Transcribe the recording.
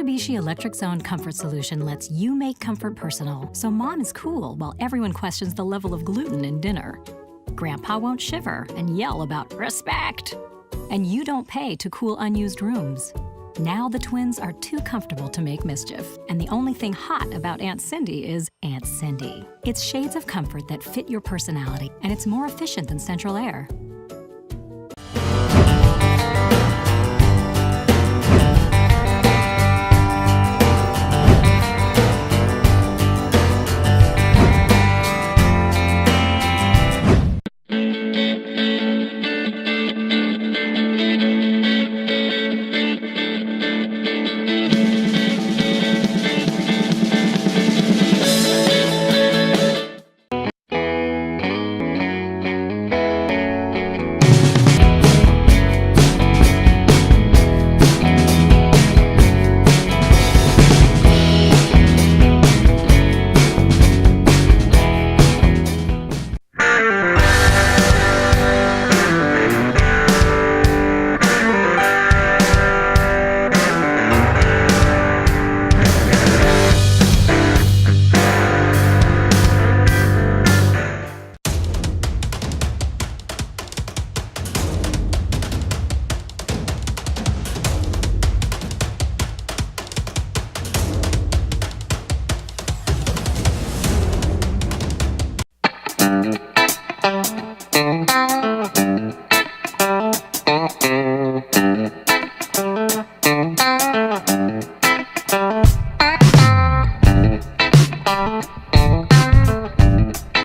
Mitsubishi Electric Zone Comfort Solution lets you make comfort personal, so mom is cool while everyone questions the level of gluten in dinner. Grandpa won't shiver and yell about respect. And you don't pay to cool unused rooms. Now the twins are too comfortable to make mischief, and the only thing hot about Aunt Cindy is Aunt Cindy. It's shades of comfort that fit your personality, and it's more efficient than central air.